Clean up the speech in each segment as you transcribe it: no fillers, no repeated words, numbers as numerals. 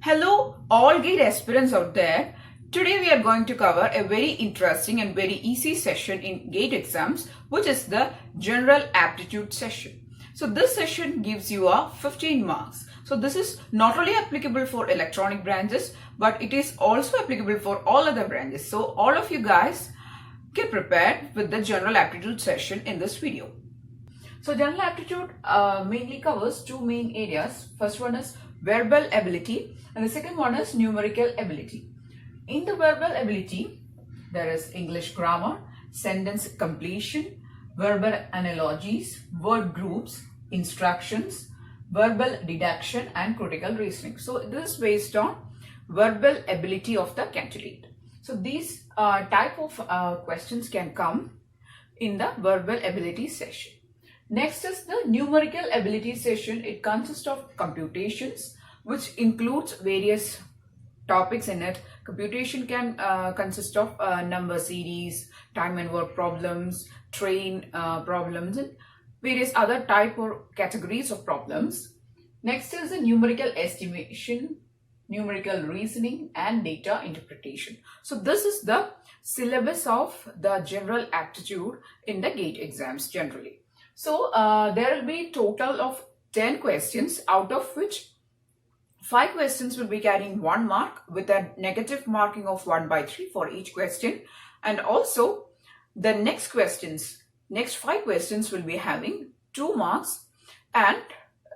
Hello, all GATE aspirants out there. Today we are going to cover a very interesting and very easy session in GATE exams, which is the General Aptitude session. So this session gives you a 15 marks. So this is not only applicable for electronic branches, but it is also applicable for all other branches. So all of you guys get prepared with the General Aptitude session in this video. So General Aptitude mainly covers two main areas. First one is verbal ability and the second one is numerical ability. In the verbal ability, there is English grammar, sentence completion, verbal analogies, word groups, instructions, verbal deduction and critical reasoning. So this is based on verbal ability of the candidate. So these type of questions can come in the verbal ability session. Next is the numerical ability session. It consists of computations, which includes various topics in it. Computation can consist of number series, time and work problems, train problems, and various other type or categories of problems. Next is the numerical estimation, numerical reasoning, and data interpretation. So this is the syllabus of the general aptitude in the GATE exams generally. So there will be total of 10 questions, out of which 5 questions will be carrying 1 mark with a negative marking of 1/3 for each question. And also the next 5 questions will be having 2 marks and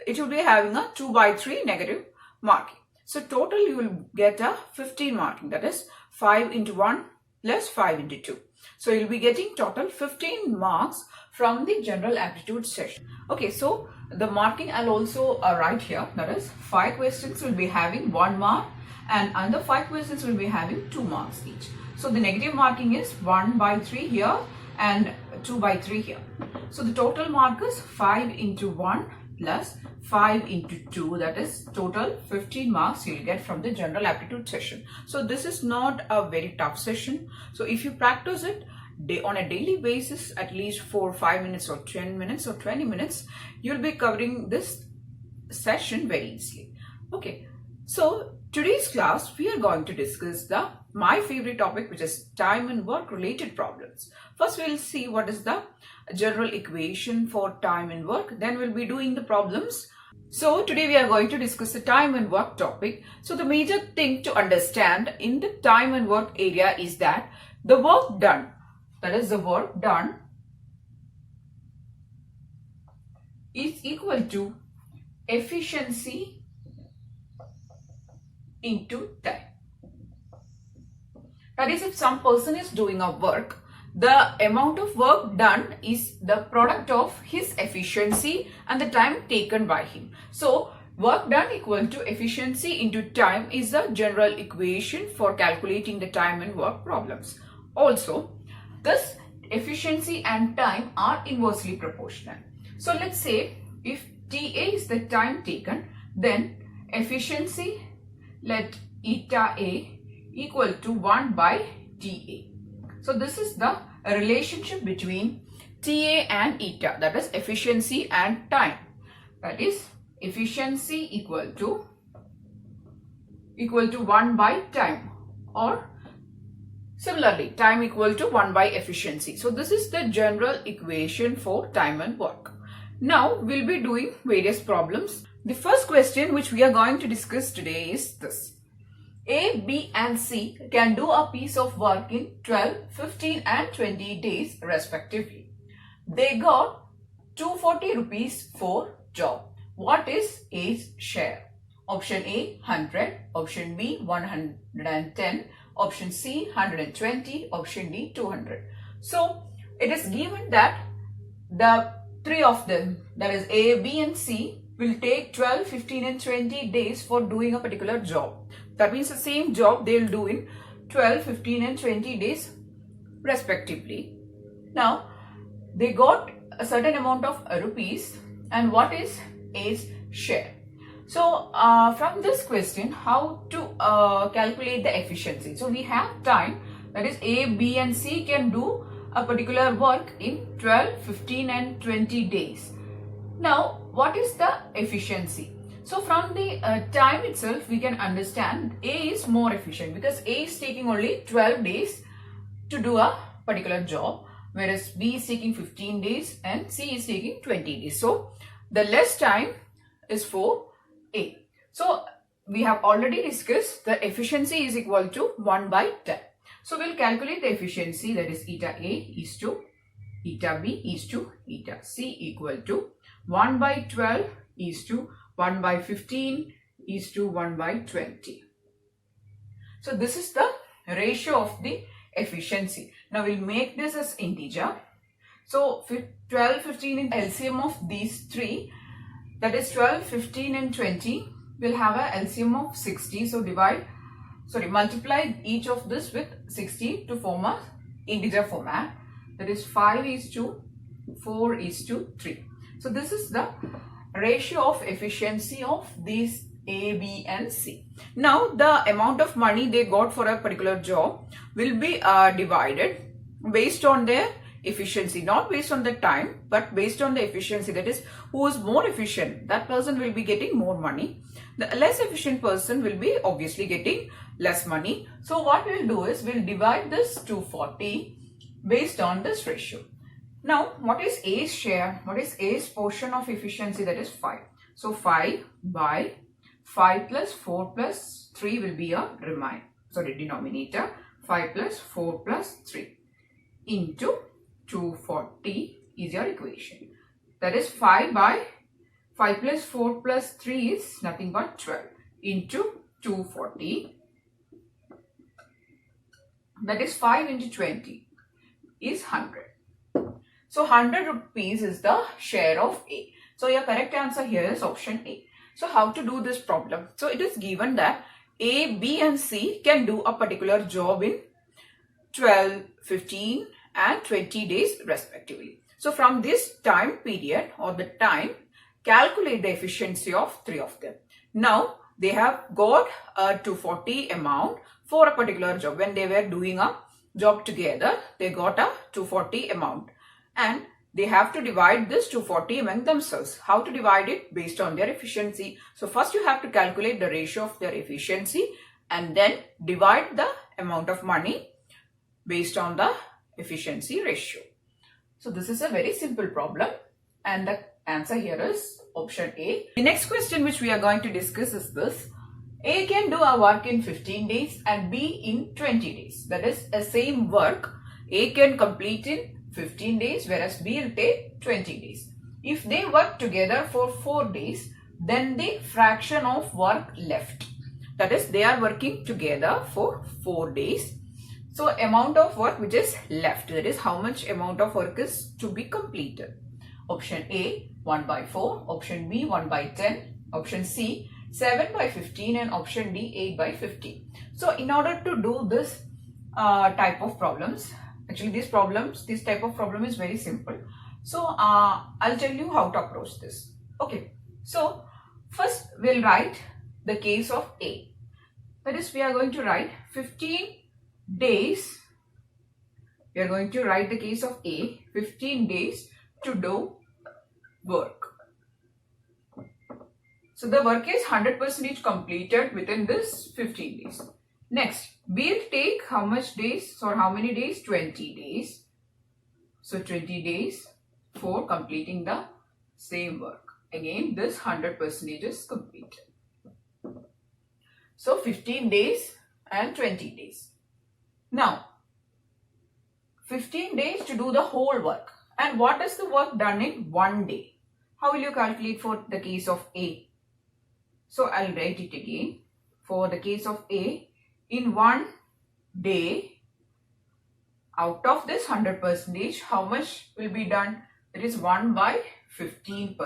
it will be having a 2/3 negative marking. So total you will get a 15 marking, that is 5 into 1 plus 5 into 2. So you'll be getting total 15 marks from the general aptitude session. Okay, so the marking I'll also write here, that is 5 questions will be having 1 mark and under 5 questions will be having 2 marks each. So the negative marking is 1/3 here and 2/3 here. So the total mark is 5 into 1 plus 5 into 2, that is total 15 marks you'll get from the general aptitude session. So this is not a very tough session. So if you practice it on a daily basis, at least for 5 minutes or 10 minutes or 20 minutes, you'll be covering this session very easily. Okay, so today's class we are going to discuss my favorite topic, which is time and work related problems. First we'll see what is the general equation for time and work, then we'll be doing the problems. So today we are going to discuss the time and work topic. So the major thing to understand in the time and work area is that the work done, that is the work done, is equal to efficiency into time. That is, if some person is doing a work, the amount of work done is the product of his efficiency and the time taken by him. So work done equal to efficiency into time is the general equation for calculating the time and work problems. Also, this efficiency and time are inversely proportional. So let's say if TA is the time taken, then efficiency, let eta A equal to 1/TA. So this is the relationship between TA and eta, that is efficiency and time. That is efficiency equal to 1/time, or similarly time equal to 1/efficiency. So this is the general equation for time and work. Now we'll be doing various problems. The first question which we are going to discuss today is this. A, B and C can do a piece of work in 12, 15 and 20 days respectively. They got 240 rupees for job. What is A's share? Option A 100, option B 110, option C 120, option D 200. So it is given that the 3 of them, that is A, B and C, will take 12, 15 and 20 days for doing a particular job. That means the same job they'll do in 12, 15 and 20 days respectively. Now they got a certain amount of rupees, and what is A's share? So from this question, how to calculate the efficiency? So we have time, that is A, B and C can do a particular work in 12, 15 and 20 days. Now what is the efficiency? So from the time itself, we can understand A is more efficient because A is taking only 12 days to do a particular job, whereas B is taking 15 days and C is taking 20 days. So the less time is for A. So we have already discussed the efficiency is equal to 1 by 10. So we'll calculate the efficiency, that is eta A is to eta B is to eta C equal to 1 by 12 is to 1 by 15 is to 1 by 20. So this is the ratio of the efficiency. Now we'll make this as integer. So 12, 15 in LCM of these three, that is 12, 15 and 20 will have a LCM of 60. So multiply each of this with 60 to form a integer format. That is 5 is to 4 is to 3. So this is the ratio of efficiency of these A, B and C. Now the amount of money they got for a particular job will be divided based on their efficiency, not based on the time but based on the efficiency. That is, who is more efficient, that person will be getting more money. The less efficient person will be obviously getting less money. So what we'll do is we'll divide this 240 based on this ratio. Now what is A's share? What is A's portion of efficiency? That is 5. So 5 by 5 plus 4 plus 3 will be a denominator. 5 plus 4 plus 3 into 240 is your equation. That is 5 by 5 plus 4 plus 3 is nothing but 12 into 240. That is 5 into 20 is 100. So 100 rupees is the share of A. So your correct answer here is option A. So how to do this problem? So it is given that A, B and C can do a particular job in 12, 15 and 20 days respectively. So from this time period or the time, calculate the efficiency of three of them. Now they have got a 240 amount for a particular job. When they were doing a job together, they got a 240 amount. And they have to divide this 240 among themselves. How to divide it? Based on their efficiency. So first you have to calculate the ratio of their efficiency and then divide the amount of money based on the efficiency ratio. So this is a very simple problem and the answer here is option A. The next question which we are going to discuss is this. A can do a work in 15 days and B in 20 days. That is a same work. A can complete in 15 days whereas B will take 20 days. If they work together for 4 days, then the fraction of work left. That is, they are working together for 4 days. So amount of work which is left, that is how much amount of work is to be completed. Option A 1 by 4, option B 1 by 10, option C 7 by 15 and option D 8 by 15. So in order to do this type of problems, actually this type of problem is very simple. So I'll tell you how to approach this. Okay, so first we'll write the case of A. That is, we are going to write 15 days. We are going to write the case of A, 15 days to do work. So the work is 100% completed within this 15 days. Next, B will take how much days or how many days? 20 days. So 20 days for completing the same work. Again, this 100% is completed. So 15 days and 20 days. Now, 15 days to do the whole work. And what is the work done in 1 day? How will you calculate for the case of A? So I'll write it again. For the case of A, in 1 day, out of this 100%, how much will be done? It is 1 by 15%,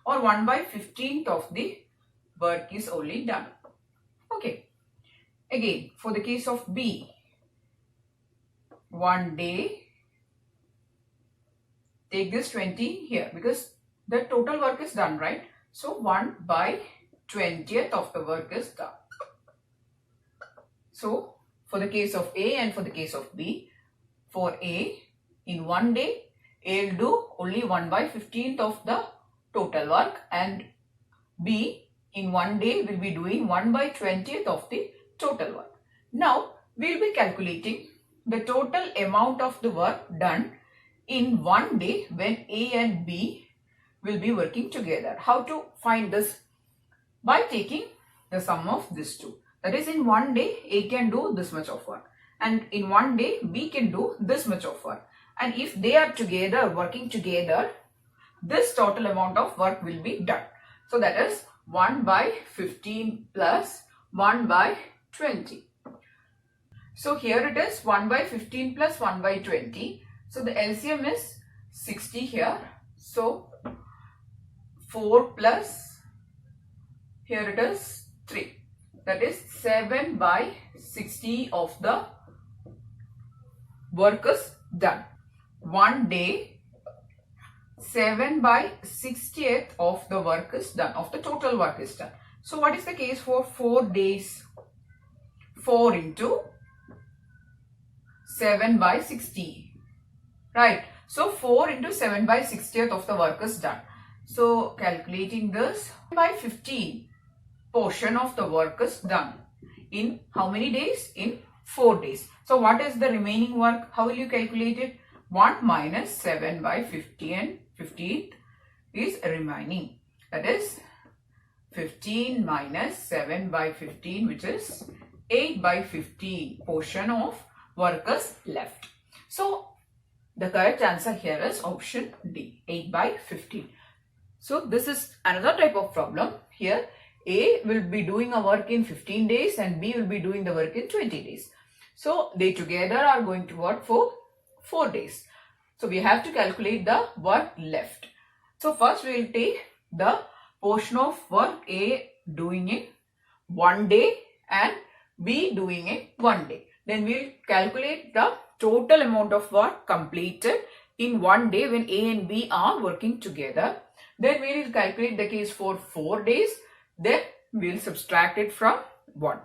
or 1 by 15th of the work is only done. Okay. Again, for the case of B, 1 day, take this 20 here because the total work is done, right? So 1 by 20th of the work is done. So for the case of A and for the case of B, for A, in 1 day, A will do only 1 by 15th of the total work, and B in one day will be doing 1/20th of the total work. Now we will be calculating the total amount of the work done in one day when A and B will be working together. How to find this? By taking the sum of these two. That is, in one day A can do this much of work, and in one day B can do this much of work. And if they are together, working together, this total amount of work will be done. So that is 1/15 plus 1/20. So here it is 1/15 plus 1/20. So the LCM is 60 here. So 4 plus, here it is 3. That is 7/60 of the work is done. One day 7/60th of the work is done, of the total work is done. So what is the case for 4 days? 4 into 7/60, right? So 4 into 7/60th of the work is done. So calculating this, by 15 portion of the work is done in how many days? In 4 days. So what is the remaining work? How will you calculate it? 1 minus 7/50, and 15 is remaining. That is 15 minus 7/15, which is 8/15 portion of work is left. So the correct answer here is option D, 8/15. So this is another type of problem. Here A will be doing a work in 15 days and B will be doing the work in 20 days. So they together are going to work for 4 days. So we have to calculate the work left. So first we will take the portion of work A doing in 1 day and B doing in 1 day. Then we will calculate the total amount of work completed in 1 day when A and B are working together. Then we will calculate the case for 4 days. Then we will subtract it from 1.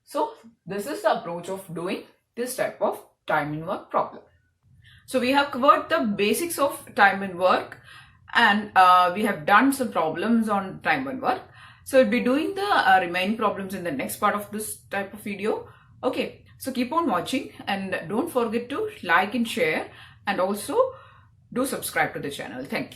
So this is the approach of doing this type of time and work problem. So we have covered the basics of time and work, and we have done some problems on time and work. So we'll be doing the remaining problems in the next part of this type of video. Okay, so keep on watching and don't forget to like and share, and also do subscribe to the channel. Thank you.